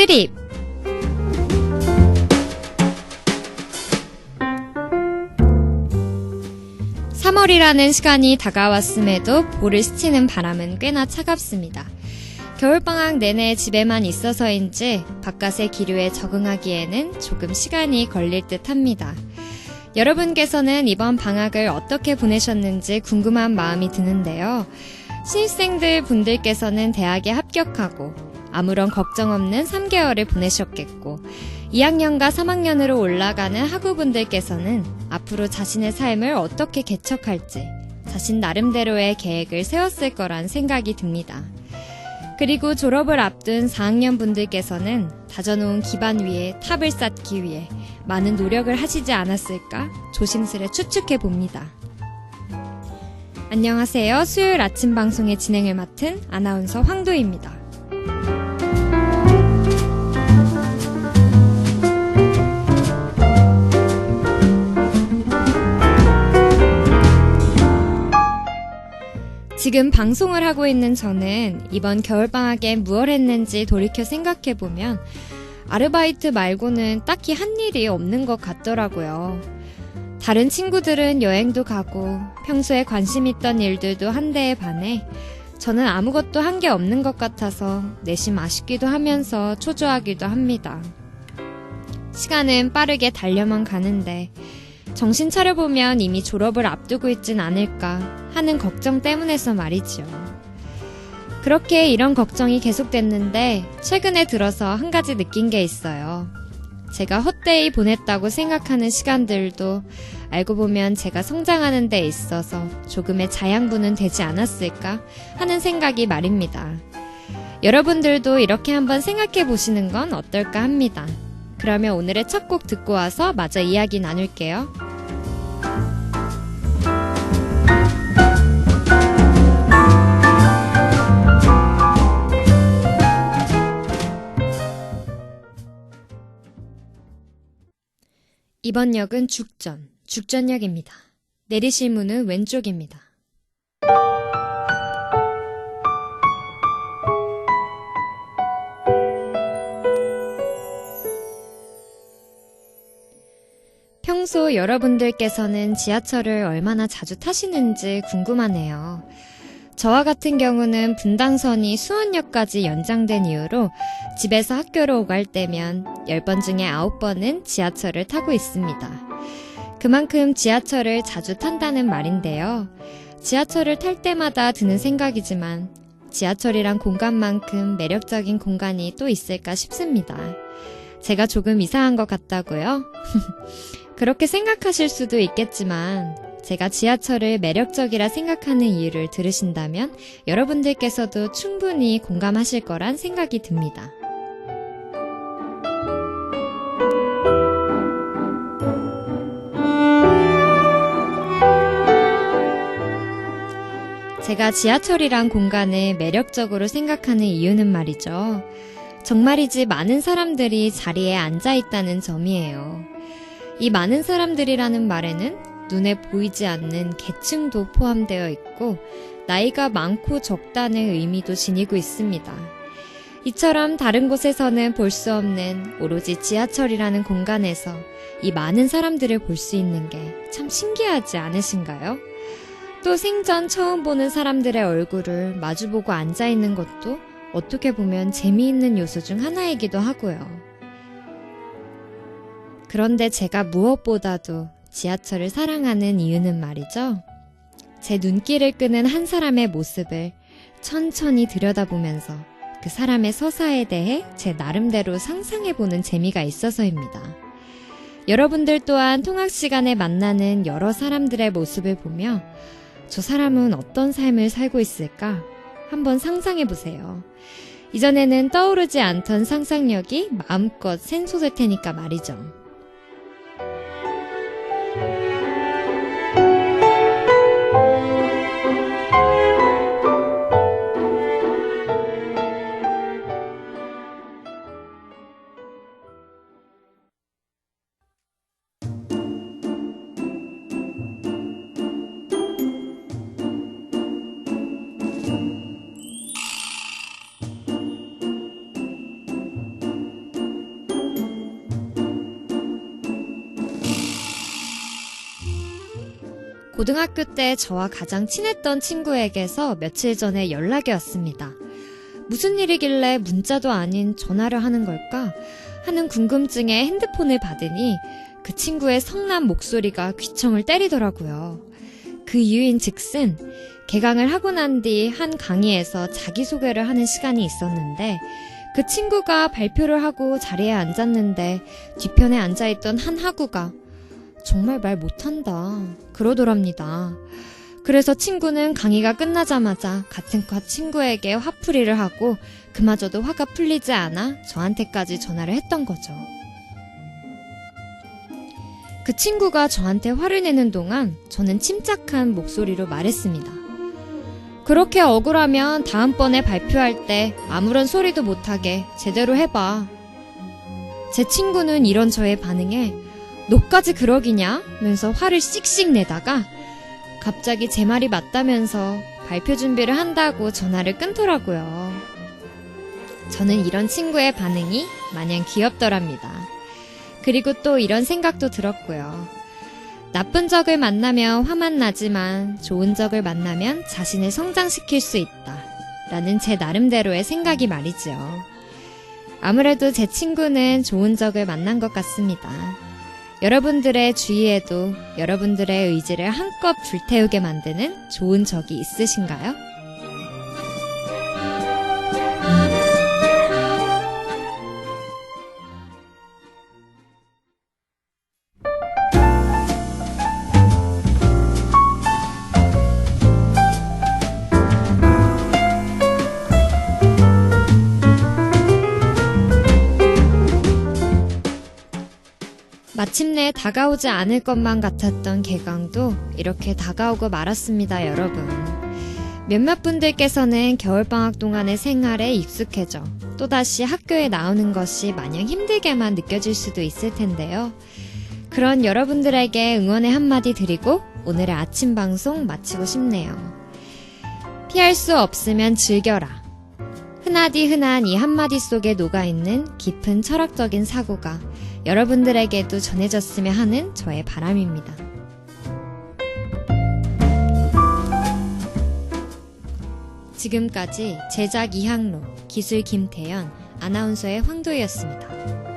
시립 3월이라는 시간이 다가왔음에도 볼을 스치는 바람은 꽤나 차갑습니다. 겨울방학 내내 집에만 있어서인지 바깥의 기류에 적응하기에는 조금 시간이 걸릴 듯 합니다. 여러분께서는 이번 방학을 어떻게 보내셨는지 궁금한 마음이 드는데요. 신입생들 분들께서는 대학에 합격하고 아무런 걱정 없는 3개월을 보내셨겠고 2학년과 3학년으로 올라가는 학우분들께서는 앞으로 자신의 삶을 어떻게 개척할지 자신 나름대로의 계획을 세웠을 거란 생각이 듭니다. 그리고 졸업을 앞둔 4학년 분들께서는 다져놓은 기반 위에 탑을 쌓기 위해 많은 노력을 하시지 않았을까 조심스레 추측해 봅니다. 안녕하세요. 수요일 아침 방송의 진행을 맡은 아나운서 황도희입니다. 지금 방송을 하고 있는 저는 이번 겨울방학에 무얼 했는지 돌이켜 생각해보면 아르바이트 말고는 딱히 한 일이 없는 것 같더라고요. 다른 친구들은 여행도 가고 평소에 관심 있던 일들도 한데에 반해 저는 아무것도 한 게 없는 것 같아서 내심 아쉽기도 하면서 초조하기도 합니다. 시간은 빠르게 달려만 가는데 정신 차려보면 이미 졸업을 앞두고 있진 않을까 하는 걱정 때문에서 말이죠. 그렇게 이런 걱정이 계속됐는데 최근에 들어서 한 가지 느낀 게 있어요. 제가 헛되이 보냈다고 생각하는 시간들도 알고 보면 제가 성장하는 데 있어서 조금의 자양분은 되지 않았을까 하는 생각이 말입니다. 여러분들도 이렇게 한번 생각해 보시는 건 어떨까 합니다. 그러면 오늘의 첫 곡 듣고 와서 마저 이야기 나눌게요. 이번 역은 죽전역입니다. 내리실 문은 왼쪽입니다. 평소 여러분들께서는 지하철을 얼마나 자주 타시는지 궁금하네요. 저와 같은 경우는 분당선이 수원역까지 연장된 이후로 집에서 학교로 오갈 때면 10번 중에 9번은 지하철을 타고 있습니다. 그만큼 지하철을 자주 탄다는 말인데요. 지하철을 탈 때마다 드는 생각이지만 지하철이란 공간만큼 매력적인 공간이 또 있을까 싶습니다. 제가 조금 이상한 것 같다고요? 그렇게 생각하실 수도 있겠지만 제가 지하철을 매력적이라 생각하는 이유를 들으신다면 여러분들께서도 충분히 공감하실 거란 생각이 듭니다. 제가 지하철이란 공간을 매력적으로 생각하는 이유는 말이죠. 정말이지 많은 사람들이 자리에 앉아 있다는 점이에요. 이 많은 사람들이라는 말에는 눈에 보이지 않는 계층도 포함되어 있고 나이가 많고 적다는 의미도 지니고 있습니다. 이처럼 다른 곳에서는 볼 수 없는 오로지 지하철이라는 공간에서 이 많은 사람들을 볼 수 있는 게 참 신기하지 않으신가요? 또 생전 처음 보는 사람들의 얼굴을 마주보고 앉아있는 것도 어떻게 보면 재미있는 요소 중 하나이기도 하고요. 그런데 제가 무엇보다도 지하철을 사랑하는 이유는 말이죠. 제 눈길을 끄는 한 사람의 모습을 천천히 들여다보면서 그 사람의 서사에 대해 제 나름대로 상상해보는 재미가 있어서입니다. 여러분들 또한 통학 시간에 만나는 여러 사람들의 모습을 보며 저 사람은 어떤 삶을 살고 있을까? 한번 상상해보세요. 이전에는 떠오르지 않던 상상력이 마음껏 샘솟을 테니까 말이죠. 고등학교 때 저와 가장 친했던 친구에게서 며칠 전에 연락이 왔습니다. 무슨 일이길래 문자도 아닌 전화를 하는 걸까 하는 궁금증에 핸드폰을 받으니 그 친구의 성난 목소리가 귀청을 때리더라고요. 그 이유인 즉슨 개강을 하고 난 뒤 한 강의에서 자기소개를 하는 시간이 있었는데 그 친구가 발표를 하고 자리에 앉았는데 뒤편에 앉아있던 한 학우가 정말 말 못한다 그러더랍니다. 그래서 친구는 강의가 끝나자마자 같은 과 친구에게 화풀이를 하고 그마저도 화가 풀리지 않아 저한테까지 전화를 했던 거죠. 그 친구가 저한테 화를 내는 동안 저는 침착한 목소리로 말했습니다. 그렇게 억울하면 다음번에 발표할 때 아무런 소리도 못하게 제대로 해봐. 제 친구는 이런 저의 반응에 너까지 그러기냐? 면서 화를 씩씩 내다가 갑자기 제 말이 맞다면서 발표 준비를 한다고 전화를 끊더라고요. 저는 이런 친구의 반응이 마냥 귀엽더랍니다. 그리고 또 이런 생각도 들었고요. 나쁜 적을 만나면 화만 나지만 좋은 적을 만나면 자신을 성장시킬 수 있다. 라는 제 나름대로의 생각이 말이죠. 아무래도 제 친구는 좋은 적을 만난 것 같습니다. 여러분들의 주위에도 여러분들의 의지를 한껏 불태우게 만드는 좋은 적이 있으신가요? 마침내 다가오지 않을 것만 같았던 개강도 이렇게 다가오고 말았습니다, 여러분. 몇몇 분들께서는 겨울방학 동안의 생활에 익숙해져 또다시 학교에 나오는 것이 마냥 힘들게만 느껴질 수도 있을 텐데요. 그런 여러분들에게 응원의 한마디 드리고 오늘의 아침 방송 마치고 싶네요. 피할 수 없으면 즐겨라. 흔하디 흔한 이 한마디 속에 녹아있는 깊은 철학적인 사고가 여러분들에게도 전해졌으면 하는 저의 바람입니다. 지금까지 제작 이항로, 기술 김태연, 아나운서의 황도희였습니다.